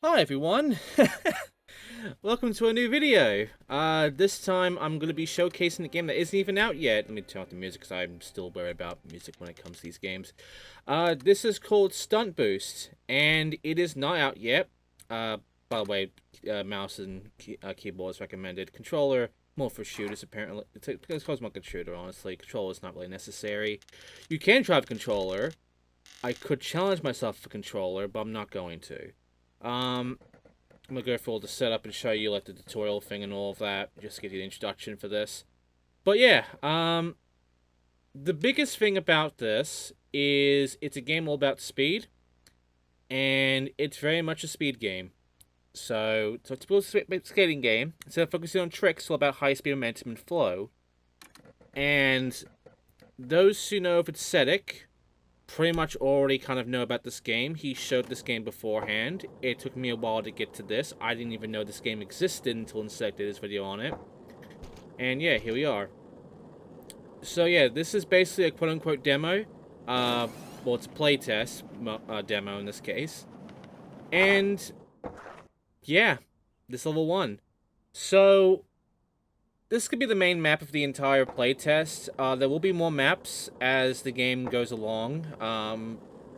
Hi everyone! Welcome to a new video. This time I'm going to be showcasing a game that isn't even out yet. Let me turn off the music because I'm still worried about music when it comes to these games. This is called Stuntboost, and it is not out yet. By the way, mouse and keyboard is recommended. Controller, more for shooters apparently. It's called more a shooter, honestly. Controller is not really necessary. You can try the controller. I could challenge myself for controller, but I'm not going to. I'm gonna go through all the setup and show you like the tutorial thing and all of that, just to give you the introduction for this. But yeah, the biggest thing about this is it's a game all about speed, and it's very much a speed game. So it's a typical skating game. Instead of focusing on tricks, it's all about high speed, momentum, and flow. And those who know of its aesthetic pretty much already kind of know about this game. He showed this game beforehand. It took me a while to get to this. I didn't even know this game existed until Insect did his video on it. And yeah, here we are. So yeah, this is basically a quote-unquote demo. Well, it's a playtest demo in this case. And yeah, this level 1. So this could be the main map of the entire playtest. There will be more maps as the game goes along.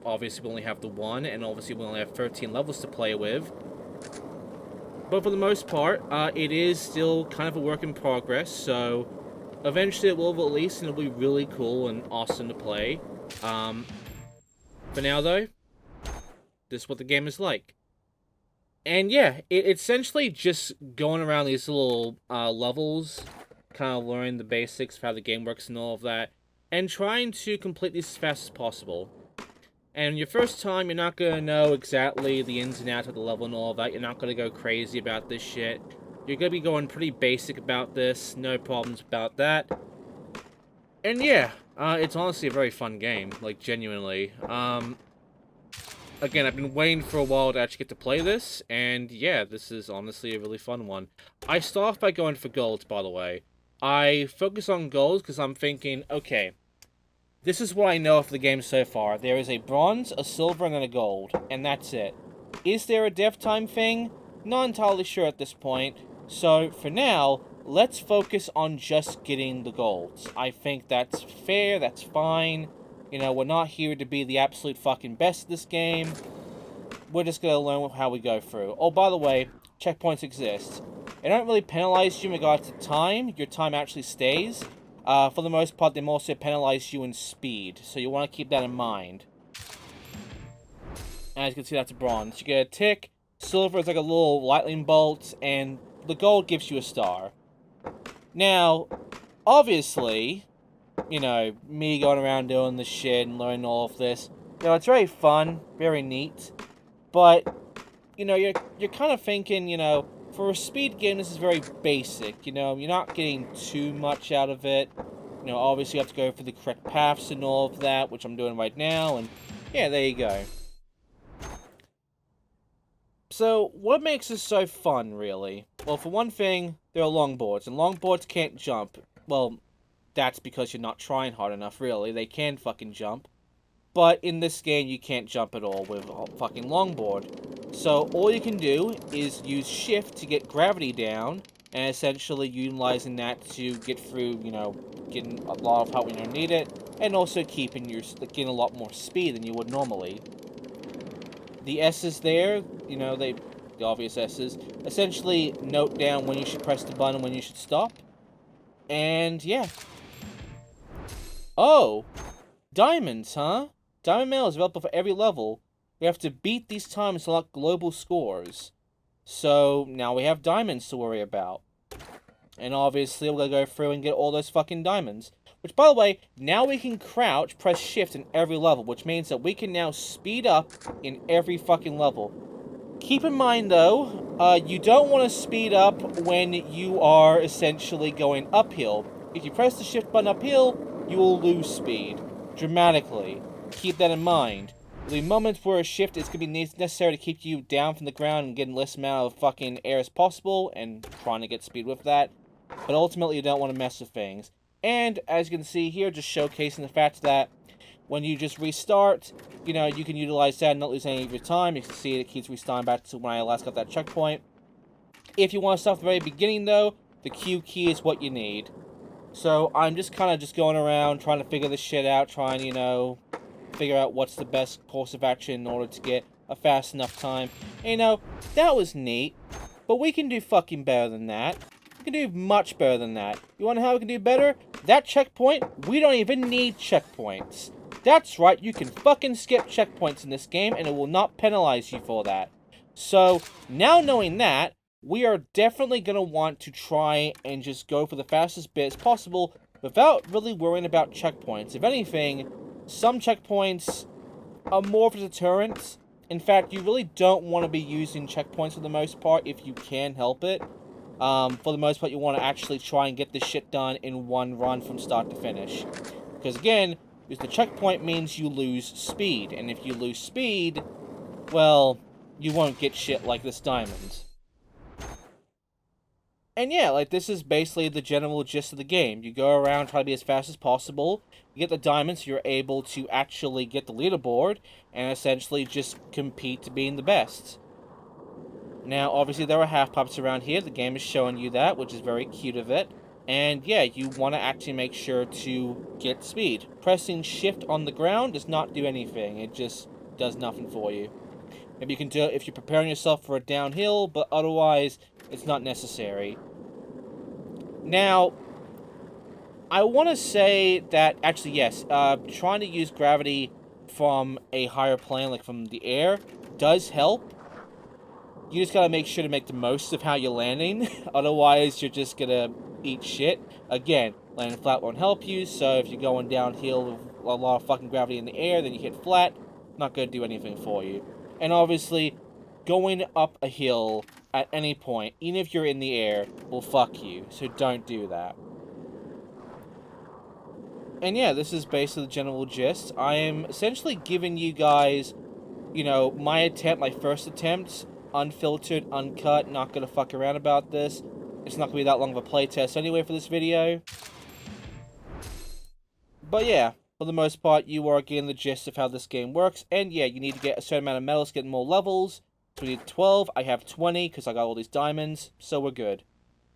Obviously, we only have the one, and obviously we only have 13 levels to play with. But for the most part, it is still kind of a work in progress, so eventually it will release, and it'll be really cool and awesome to play. For now, though, this is what the game is like. And yeah, it's essentially just going around these little levels, kind of learning the basics of how the game works and all of that, and trying to complete these as fast as possible. And your first time, you're not going to know exactly the ins and outs of the level and all of that. You're not going to go crazy about this shit. You're going to be going pretty basic about this, no problems about that. And yeah, it's honestly a very fun game, like genuinely. Again, I've been waiting for a while to actually get to play this, and yeah, this is honestly a really fun one. I start off by going for golds, by the way. I focus on golds because I'm thinking, okay, this is what I know of the game so far. There is a bronze, a silver, and then a gold, and that's it. Is there a dev time thing? Not entirely sure at this point, so for now, let's focus on just getting the golds. I think that's fair, that's fine. You know, we're not here to be the absolute fucking best at this game. We're just going to learn how we go through. Oh, by the way, checkpoints exist. They don't really penalize you in regards to time. Your time actually stays. For the most part, they mostly penalize you in speed. So you want to keep that in mind. As you can see, that's a bronze. You get a tick. Silver is like a little lightning bolt. And the gold gives you a star. Now, obviously, you know, me going around doing this shit and learning all of this, you know, it's very fun, very neat, but, you know, you're kind of thinking, you know, for a speed game, this is very basic, you know, you're not getting too much out of it. You know, obviously you have to go for the correct paths and all of that, which I'm doing right now, and yeah, there you go. So, what makes this so fun, really? Well, for one thing, there are longboards, and longboards can't jump. Well, that's because you're not trying hard enough, really. They can fucking jump. But in this game, you can't jump at all with a fucking longboard. So all you can do is use shift to get gravity down, and essentially utilizing that to get through, you know, getting a lot of help when you don't need it, and also getting a lot more speed than you would normally. The S's there, you know, the obvious S's, essentially note down when you should press the button and when you should stop. And yeah. Oh, diamonds, huh? Diamond mail is available for every level. We have to beat these times to unlock global scores. So now we have diamonds to worry about. And obviously we're gonna go through and get all those fucking diamonds. Which, by the way, now we can crouch, press shift in every level, which means that we can now speed up in every fucking level. Keep in mind, though, you don't want to speed up when you are essentially going uphill. If you press the shift button uphill, you will lose speed dramatically. Keep that in mind. There'll be moments where a shift is going to be necessary to keep you down from the ground and getting less amount of fucking air as possible, and trying to get speed with that. But ultimately, you don't want to mess with things. And, as you can see here, just showcasing the fact that when you just restart, you know, you can utilize that and not lose any of your time. You can see it keeps restarting back to when I last got that checkpoint. If you want to start at the very beginning, though, the Q key is what you need. So I'm just kind of just going around trying to figure this shit out, trying, you know, figure out what's the best course of action in order to get a fast enough time. And, you know, that was neat, but we can do fucking better than that. We can do much better than that. You want to know how we can do better? That checkpoint, we don't even need checkpoints. That's right, you can fucking skip checkpoints in this game, and it will not penalize you for that. So, now knowing that, we are definitely going to want to try and just go for the fastest bit as possible without really worrying about checkpoints. If anything, some checkpoints are more of a deterrent. In fact, you really don't want to be using checkpoints for the most part if you can help it. For the most part, you want to actually try and get this shit done in one run from start to finish. Because again, the checkpoint means you lose speed. And if you lose speed, well, you won't get shit like this diamond. And yeah, like, this is basically the general gist of the game. You go around, try to be as fast as possible. You get the diamonds, you're able to actually get the leaderboard, and essentially just compete to being the best. Now, obviously, there are half-pipes around here. The game is showing you that, which is very cute of it. And yeah, you want to actually make sure to get speed. Pressing shift on the ground does not do anything. It just does nothing for you. Maybe you can do it if you're preparing yourself for a downhill, but otherwise, it's not necessary. Now, I want to say that, actually, yes, trying to use gravity from a higher plane, like from the air, does help. You just gotta make sure to make the most of how you're landing, otherwise you're just gonna eat shit. Again, landing flat won't help you, so if you're going downhill with a lot of fucking gravity in the air, then you hit flat, not gonna do anything for you. And obviously, going up a hill at any point, even if you're in the air, will fuck you, so don't do that. And yeah, this is basically the general gist. I am essentially giving you guys, you know, my attempt, my first attempt, unfiltered, uncut, not gonna fuck around about this. It's not gonna be that long of a playtest anyway for this video. But yeah, for the most part, you are getting the gist of how this game works. And yeah, you need to get a certain amount of medals to get more levels. So we need 12. I have 20 because I got all these diamonds. So we're good.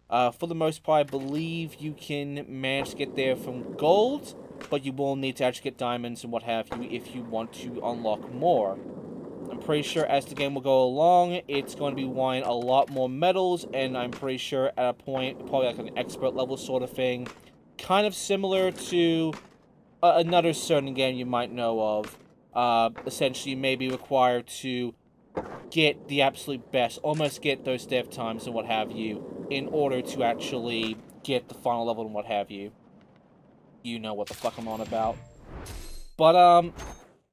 For the most part, I believe you can manage to get there from gold. But you will need to actually get diamonds and what have you if you want to unlock more. I'm pretty sure as the game will go along, it's going to be wanting a lot more medals. And I'm pretty sure at a point, probably like an expert level sort of thing. Kind of similar to another certain game you might know of. Essentially, you may be required to get the absolute best, almost get those dev times and what have you, in order to actually get the final level and what have you. You know what the fuck I'm on about. But,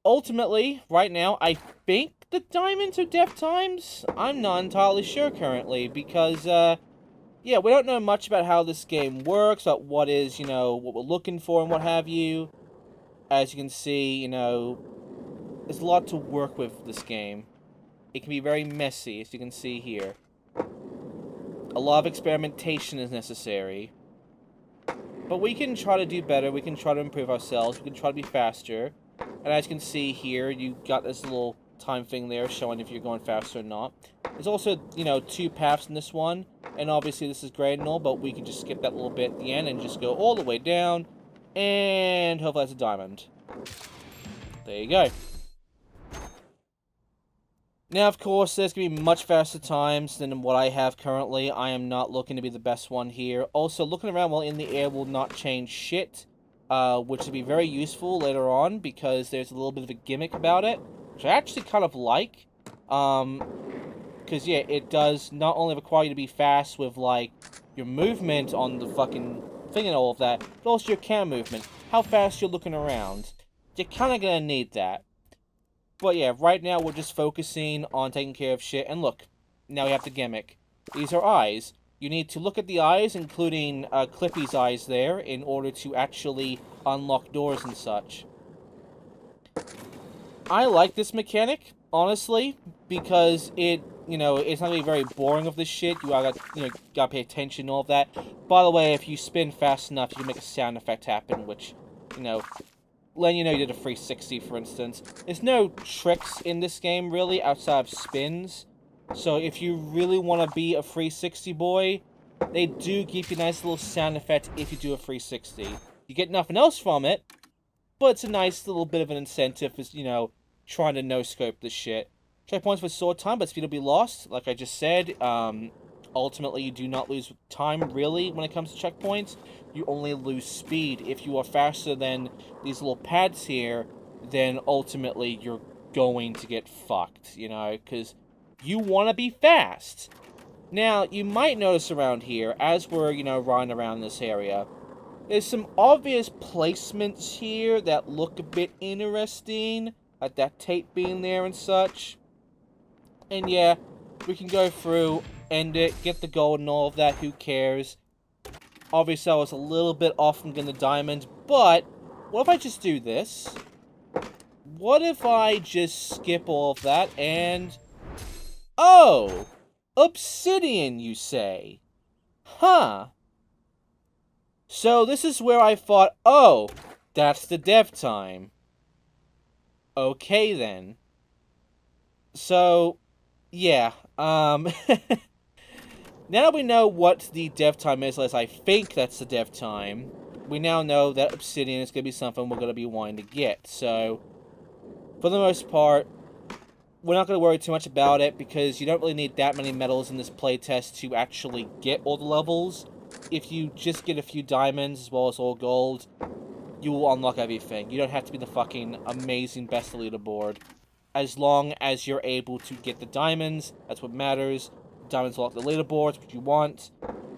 ultimately, right now, I think the diamonds are dev times. I'm not entirely sure currently, because, yeah, we don't know much about how this game works, about what is, you know, what we're looking for and what have you. As you can see, you know, there's a lot to work with this game. It can be very messy, as you can see here. A lot of experimentation is necessary. But we can try to do better, we can try to improve ourselves, we can try to be faster. And as you can see here, you got this little time thing there showing if you're going faster or not. There's also, you know, 2 paths in this one. And obviously this is great and all, but we can just skip that little bit at the end and just go all the way down. And hopefully that's a diamond. There you go. Now, of course, there's going to be much faster times than what I have currently. I am not looking to be the best one here. Also, looking around while in the air will not change shit, which will be very useful later on because there's a little bit of a gimmick about it, which I actually kind of like. Because, yeah, it does not only require you to be fast with, like, your movement on the fucking thing and all of that, but also your camera movement, how fast you're looking around. You're kind of going to need that. But yeah, right now we're just focusing on taking care of shit. And look, now we have the gimmick. These are eyes. You need to look at the eyes, including Clippy's eyes there, in order to actually unlock doors and such. I like this mechanic, honestly, because it, you know, it's not going to be very boring of this shit. You gotta pay attention and all of that. By the way, if you spin fast enough, you can make a sound effect happen, which, you know, letting you know you did a 360, for instance. There's no tricks in this game, really, outside of spins. So if you really want to be a 360 boy, they do give you a nice little sound effect if you do a 360. You get nothing else from it, but it's a nice little bit of an incentive for, you know, trying to no-scope this shit. Checkpoints with sword time, but speed will be lost, like I just said. Ultimately, you do not lose time, really, when it comes to checkpoints. You only lose speed. If you are faster than these little pads here, then ultimately you're going to get fucked, you know, because you want to be fast. Now, you might notice around here, as we're, you know, riding around this area, there's some obvious placements here that look a bit interesting, like that tape being there and such. And yeah, we can go through, end it, get the gold and all of that, who cares. Obviously, I was a little bit off from getting the diamond, but what if I just do this? What if I just skip all of that and... Oh! Obsidian, you say? Huh. So this is where I thought, oh, that's the dev time. Okay, then. So, yeah, now that we know what the dev time is, as I think that's the dev time, we now know that obsidian is going to be something we're going to be wanting to get. So, for the most part, we're not going to worry too much about it, because you don't really need that many medals in this playtest to actually get all the levels. If you just get a few diamonds as well as all gold, you will unlock everything. You don't have to be the fucking amazing best leaderboard. As long as you're able to get the diamonds, that's what matters. Diamonds will unlock the leaderboards, what you want.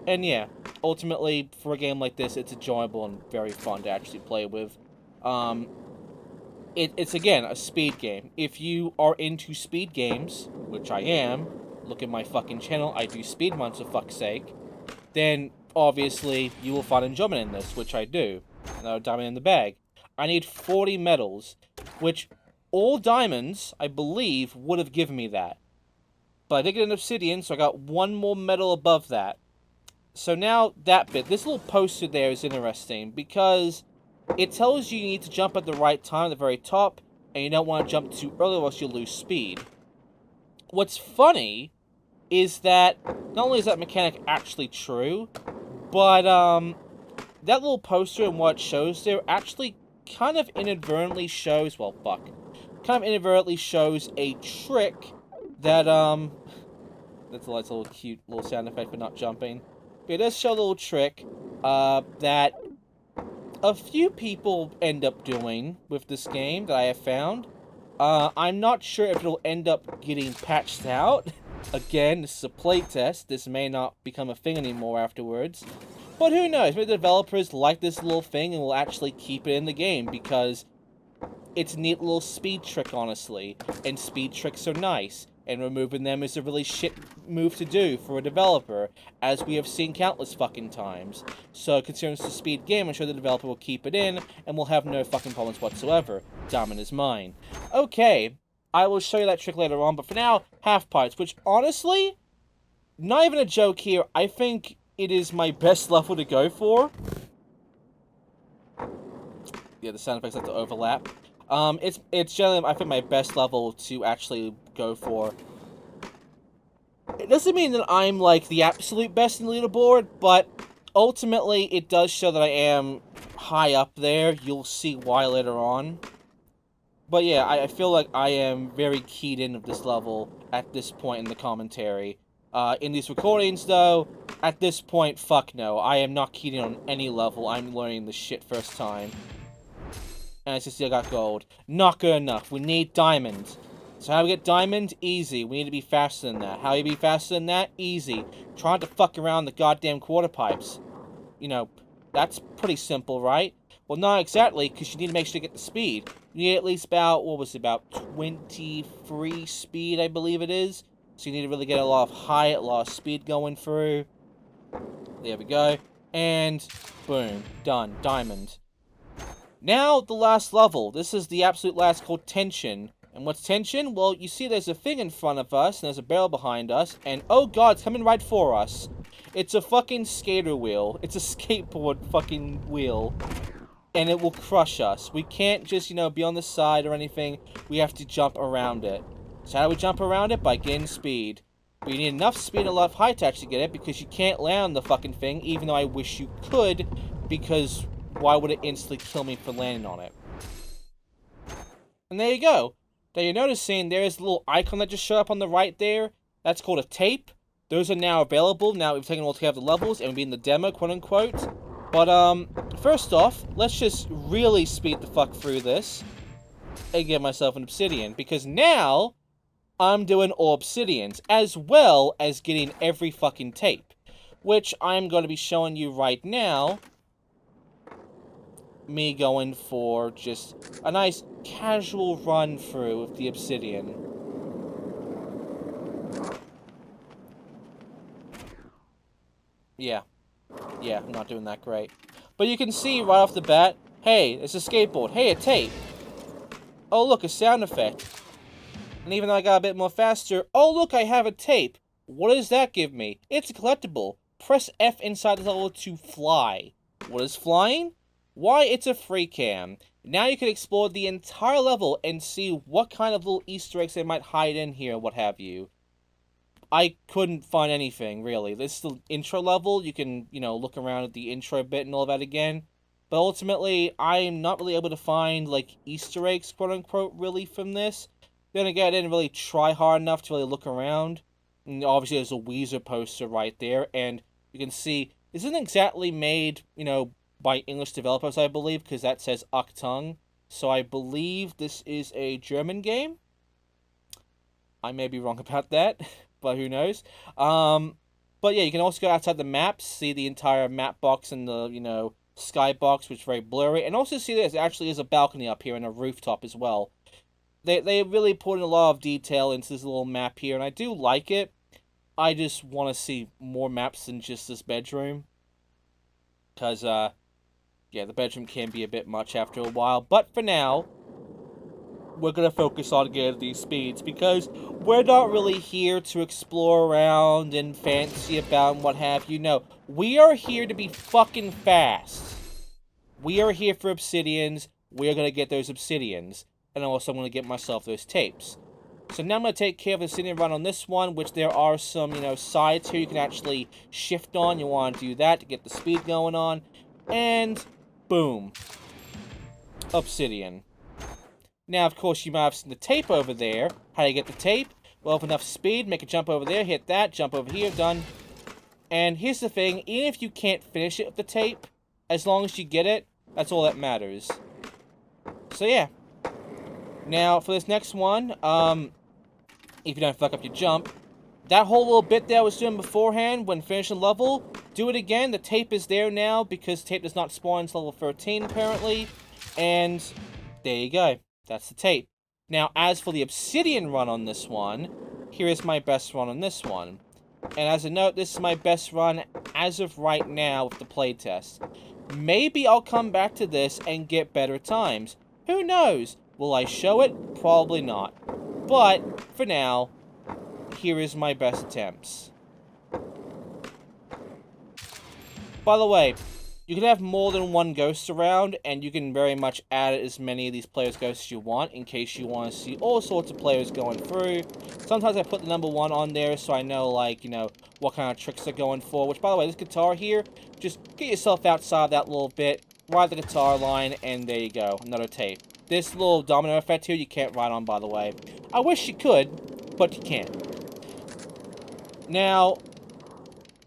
And yeah, ultimately, for a game like this, it's enjoyable and very fun to actually play with. It's, again, a speed game. If you are into speed games, which I am, look at my fucking channel, I do speed runs for fuck's sake, then obviously you will find enjoyment in this, which I do. Another diamond in the bag. I need 40 medals, which all diamonds, I believe, would have given me that. But I did get an obsidian, so I got one more medal above that. So now, that bit, this little poster there is interesting, because it tells you need to jump at the right time at the very top, and you don't want to jump too early or else you'll lose speed. What's funny is that, not only is that mechanic actually true, but, that little poster and what it shows there actually kind of inadvertently shows, well, fuck, kind of inadvertently shows a trick that, that's a nice little cute little sound effect for not jumping. But it does show a little trick, that a few people end up doing with this game that I have found. I'm not sure if it'll end up getting patched out. Again, this is a playtest. This may not become a thing anymore afterwards. But who knows? Maybe the developers like this little thing and will actually keep it in the game, because it's a neat little speed trick, honestly. And speed tricks are nice. And removing them is a really shit move to do for a developer, as we have seen countless fucking times. So, considering it's a speed game, I'm sure the developer will keep it in, and we'll have no fucking problems whatsoever. Diamond is mine. Okay, I will show you that trick later on, but for now, half pipes, which, honestly, not even a joke here, I think it is my best level to go for. Yeah, the sound effects have to overlap. It's generally, I think, my best level to actually go for. It doesn't mean that I'm, like, the absolute best in the leaderboard, but ultimately, it does show that I am high up there. You'll see why later on. But yeah, I feel like I am very keyed in with this level at this point in the commentary. In these recordings, though, at this point, fuck no. I am not keyed in on any level. I'm learning this shit first time. And as you see, I got gold. Not good enough. We need diamond. So how do we get diamond? Easy. We need to be faster than that. How do you be faster than that? Easy. Trying to fuck around the goddamn quarter pipes. You know, that's pretty simple, right? Well, not exactly, because you need to make sure you get the speed. You need at least about, what was it, about 23 speed, I believe it is. So you need to really get a lot of speed going through. There we go. And, boom. Done. Diamond. Now, the last level. This is the absolute last, called Tension. And what's Tension? Well, you see there's a thing in front of us, and there's a barrel behind us, and oh god, it's coming right for us. It's a fucking skater wheel. It's a skateboard fucking wheel. and it will crush us. We can't just, you know, be on the side or anything. We have to jump around it. So how do we jump around it? By getting speed. But you need enough speed and enough height to actually get it, because you can't land on the fucking thing, even though I wish you could, because why would it instantly kill me for landing on it? And there you go. Now you're noticing there's a little icon that just showed up on the right there. That's called a tape. Those are now available. Now we've taken all together the levels and we'll be in the demo, quote unquote. But first off, let's just really speed the fuck through this and get myself an obsidian, because now I'm doing all obsidians, as well as getting every fucking tape, which I'm going to be showing you right now. Me going for just a nice casual run through with the obsidian. Yeah, I'm not doing that great. But you can see right off the bat, hey, it's a skateboard. Hey, a tape. Oh, look, a sound effect. And even though I got a bit more faster, oh, look, I have a tape. What does that give me? It's a collectible. Press F inside the level to fly. What is flying? Why, it's a free cam. Now you can explore the entire level and see what kind of little Easter eggs they might hide in here, what have you. I couldn't find anything, really. This is the intro level. You can, you know, look around at the intro bit and all that again. But ultimately, I'm not really able to find, like, Easter eggs, quote-unquote, really, from this. Then again, I didn't really try hard enough to really look around. And obviously, there's a Weezer poster right there. And you can see, this isn't exactly made, you know, by English developers, I believe, because that says Achtung. So I believe this is a German game. I may be wrong about that, but who knows. But yeah, you can also go outside the maps, see the entire map box and the, you know, skybox, which is very blurry. And also see there actually is a balcony up here and a rooftop as well. They really put in a lot of detail into this little map here, and I do like it. I just want to see more maps than just this bedroom. Because, yeah, the bedroom can be a bit much after a while. But for now, we're going to focus on getting these speeds, because we're not really here to explore around and fancy about and what have you. No, we are here to be fucking fast. We are here for obsidians. We're going to get those obsidians. And also I'm going to get myself those tapes. So now I'm going to take care of the obsidian run on this one, which there are some, you know, sides here you can actually shift on. You want to do that to get the speed going on. And boom. Obsidian. Now, of course, you might have seen the tape over there. How do you get the tape? Well, with enough speed, make a jump over there, hit that, jump over here, done. And here's the thing, even if you can't finish it with the tape, as long as you get it, that's all that matters. So, yeah. Now, for this next one, if you don't fuck up your jump, that whole little bit that I was doing beforehand when finishing level, do it again. The tape is there now, because tape does not spawn until level 13, apparently. And there you go. That's the tape. Now, as for the obsidian run on this one, here is my best run on this one. And as a note, this is my best run as of right now with the playtest. Maybe I'll come back to this and get better times. Who knows? Will I show it? Probably not. But, for now, here is my best attempts. By the way, you can have more than one ghost around, and you can very much add as many of these players' ghosts as you want, in case you want to see all sorts of players going through. Sometimes I put the number 1 on there, so I know, like, you know, what kind of tricks they're going for. Which, by the way, this guitar here, just get yourself outside that little bit, ride the guitar line, and there you go, another tape. This little domino effect here, you can't ride on, by the way. I wish you could, but you can't. Now,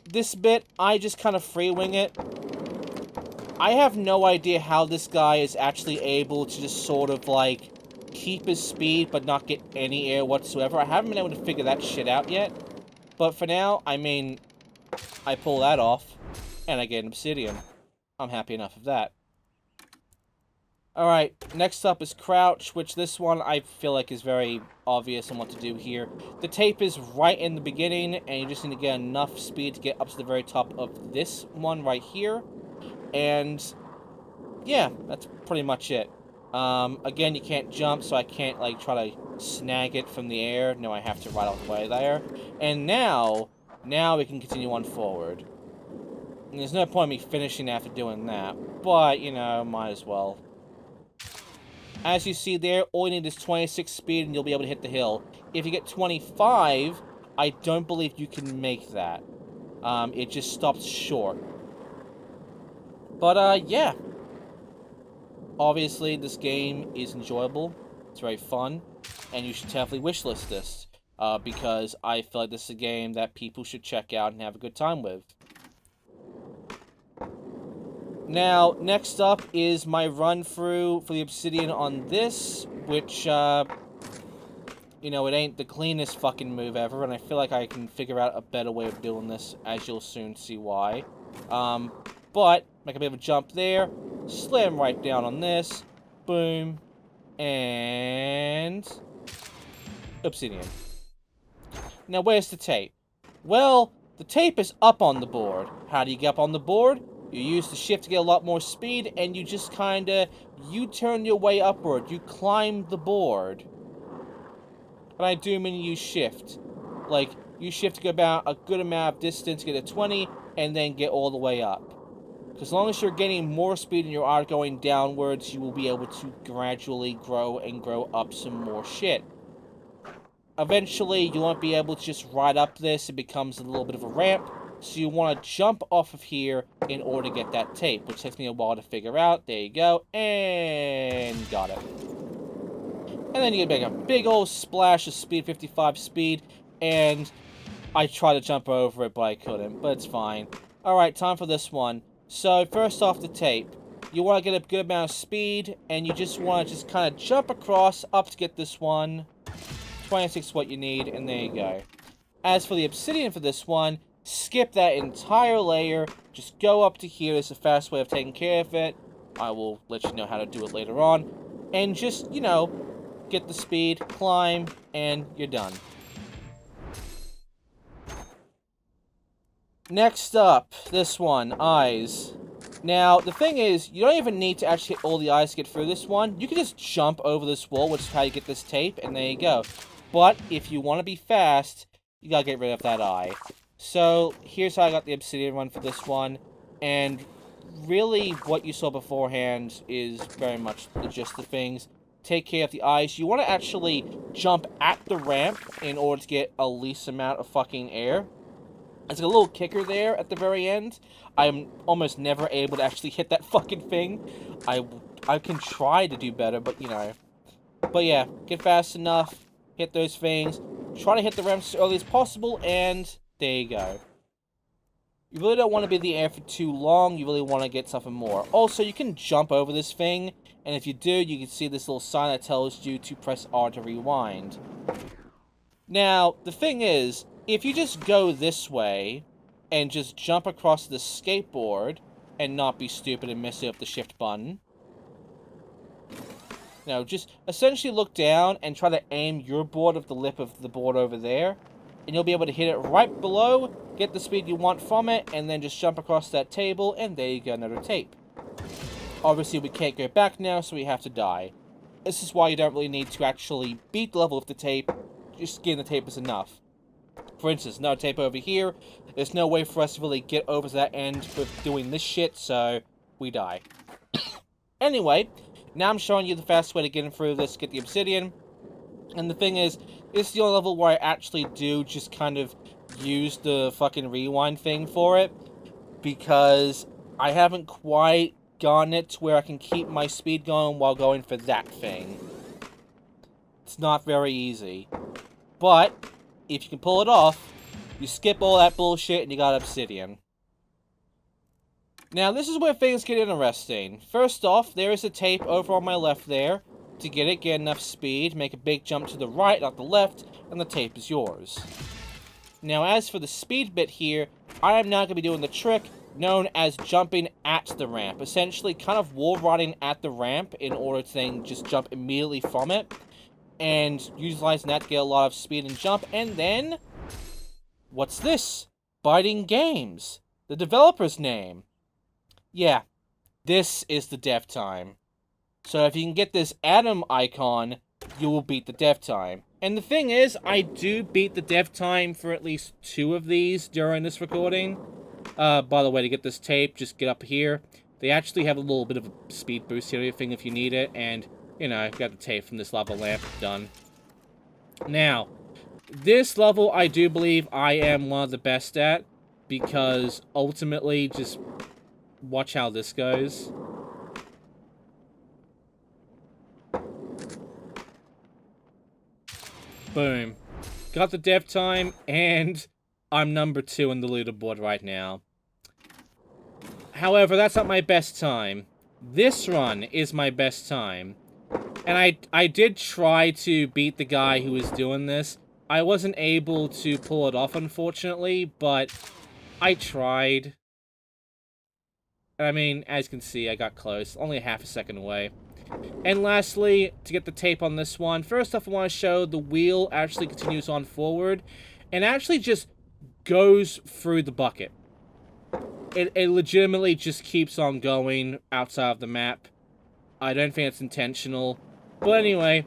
this bit, I just kind of free-wing it. I have no idea how this guy is actually able to just sort of, like, keep his speed but not get any air whatsoever. I haven't been able to figure that shit out yet. But for now, I mean, I pull that off, and I get an obsidian. I'm happy enough of that. Alright, next up is Crouch, which this one I feel like is very obvious on what to do here. The tape is right in the beginning, and you just need to get enough speed to get up to the very top of this one right here. And, yeah, that's pretty much it. Again, you can't jump, so I can't, like, try to snag it from the air. No, I have to ride all the way there. And now we can continue on forward. And there's no point in me finishing after doing that. But, you know, might as well. As you see there, all you need is 26 speed and you'll be able to hit the hill. If you get 25, I don't believe you can make that. It just stops short. But, yeah. Obviously, this game is enjoyable. It's very fun. And you should definitely wishlist this. Because I feel like this is a game that people should check out and have a good time with. Now, next up is my run-through for the Obsidian on this, which, you know, it ain't the cleanest fucking move ever, and I feel like I can figure out a better way of doing this, as you'll soon see why. But, make a bit of a jump there, slam right down on this, boom, and Obsidian. Now, where's the tape? Well, the tape is up on the board. How do you get up on the board? You use the shift to get a lot more speed, and you just kinda U-turn your way upward. You climb the board. And I do mean you use shift. Like, you shift to go about a good amount of distance, get to 20, and then get all the way up. Because as long as you're getting more speed and you are going downwards, you will be able to gradually grow and grow up some more shit. Eventually, you won't be able to just ride up this. It becomes a little bit of a ramp. So you want to jump off of here in order to get that tape, which takes me a while to figure out. There you go. And got it. And then you get a big old splash of speed, 55 speed. And I tried to jump over it, but I couldn't. But it's fine. Alright, time for this one. So, first off the tape. You want to get a good amount of speed. And you just want to just kind of jump across up to get this one. 26 is what you need, and there you go. As for the obsidian for this one, skip that entire layer, just go up to here. There's a fast way of taking care of it. I will let you know how to do it later on. And just, you know, get the speed, climb, and you're done. Next up, this one, eyes. Now, the thing is, you don't even need to actually hit all the eyes to get through this one. You can just jump over this wall, which is how you get this tape, and there you go. But, if you want to be fast, you gotta get rid of that eye. So, here's how I got the obsidian run for this one. And, really, what you saw beforehand is very much the gist of things. Take care of the eyes. You want to actually jump at the ramp in order to get a least amount of fucking air. There's a little kicker there at the very end. I'm almost never able to actually hit that fucking thing. I can try to do better, but you know. But yeah, get fast enough, hit those things, try to hit the ramps as early as possible, and there you go. You really don't want to be in the air for too long, you really want to get something more. Also, you can jump over this thing, and if you do, you can see this little sign that tells you to press R to rewind. Now, the thing is, if you just go this way, and just jump across the skateboard, and not be stupid and mess up the shift button. No, just essentially look down and try to aim your board at the lip of the board over there. And you'll be able to hit it right below, get the speed you want from it, and then just jump across that table, and there you go, another tape. Obviously, we can't go back now, so we have to die. This is why you don't really need to actually beat the level of the tape. Just getting the tape is enough. For instance, no tape over here. There's no way for us to really get over to that end with doing this shit, so we die. Anyway, now I'm showing you the fast way to get through this, get the obsidian. And the thing is, this is the only level where I actually do just kind of use the fucking rewind thing for it. Because I haven't quite gotten it to where I can keep my speed going while going for that thing. It's not very easy. But, if you can pull it off, you skip all that bullshit and you got obsidian. Now, this is where things get interesting. First off, there is a tape over on my left there. To get it, get enough speed, make a big jump to the right, not the left, and the tape is yours. Now, as for the speed bit here, I am now going to be doing the trick known as jumping at the ramp. Essentially, kind of wall riding at the ramp in order to then just jump immediately from it. And utilizing that to get a lot of speed and jump. And then, what's this? Biting Games. The developer's name. Yeah, this is the dev time. So if you can get this Atom icon, you will beat the dev time. And the thing is, I do beat the dev time for at least 2 of these during this recording. By the way, to get this tape, just get up here. They actually have a little bit of a speed boost here thing if you need it, and, you know, got the tape from this lava lamp done. Now, this level I do believe I am one of the best at, because ultimately, just watch how this goes. Boom. Got the dev time, and I'm number 2 on the leaderboard right now. However, that's not my best time. This run is my best time. And I did try to beat the guy who was doing this. I wasn't able to pull it off, unfortunately, but I tried. I mean, as you can see, I got close. Only a half a second away. And lastly, to get the tape on this one, first off I want to show the wheel actually continues on forward and actually just goes through the bucket. It legitimately just keeps on going outside of the map. I don't think it's intentional. But anyway,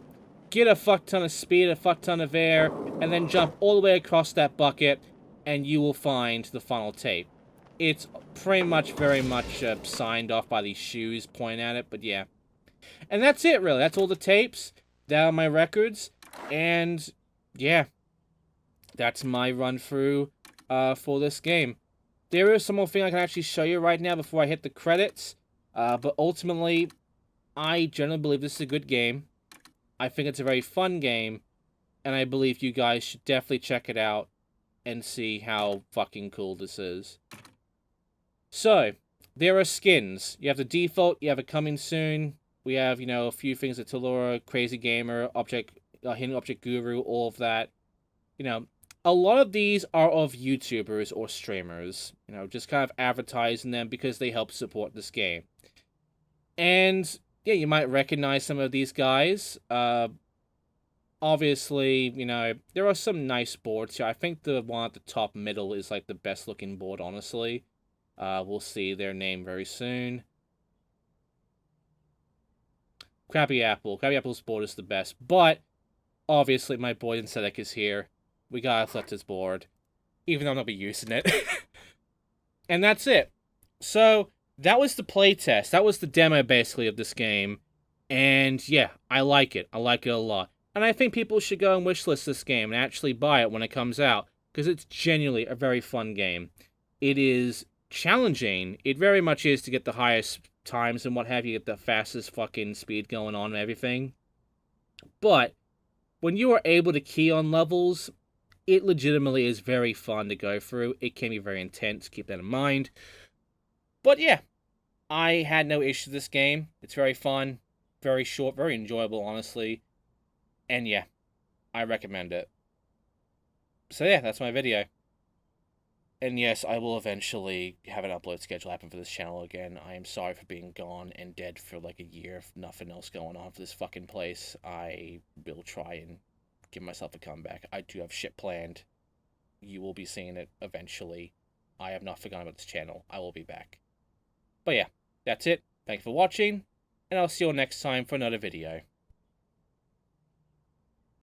get a fuck ton of speed, a fuck ton of air, and then jump all the way across that bucket, and you will find the final tape. It's pretty much very much signed off by these shoes pointing at it, but yeah. And that's it, really. That's all the tapes. That are my records. And, yeah. That's my run-through for this game. There is some more thing I can actually show you right now before I hit the credits. But ultimately, I generally believe this is a good game. I think it's a very fun game. And I believe you guys should definitely check it out and see how fucking cool this is. So, there are skins. You have the default, you have it coming soon. We have, you know, a few things at Talora, Crazy Gamer, Hidden Object Guru, all of that. You know, a lot of these are of YouTubers or streamers. You know, just kind of advertising them because they help support this game. And, yeah, you might recognize some of these guys. Obviously, you know, there are some nice boards here. I think the one at the top middle is, like, the best looking board, honestly. We'll see their name very soon. Krabby Apple. Krabby Apple's board is the best. But, obviously, my boy Xindictive is here. We gotta select his board. Even though I'm not be using it. And that's it. So, that was the playtest. That was the demo, basically, of this game. And, yeah, I like it. I like it a lot. And I think people should go and wishlist this game and actually buy it when it comes out. Because it's genuinely a very fun game. It is challenging. It very much is to get the highest times and what have you, get the fastest fucking speed going on and everything. But when you are able to key on levels, it legitimately is very fun to go through. It can be very intense, keep that in mind. But yeah, I had no issue with this game. It's very fun, very short, very enjoyable, honestly. And yeah, I recommend it. So yeah, that's my video. And yes, I will eventually have an upload schedule happen for this channel again. I am sorry for being gone and dead for like a year if nothing else going on for this fucking place. I will try and give myself a comeback. I do have shit planned. You will be seeing it eventually. I have not forgotten about this channel. I will be back. But yeah, that's it. Thank you for watching, and I'll see you all next time for another video.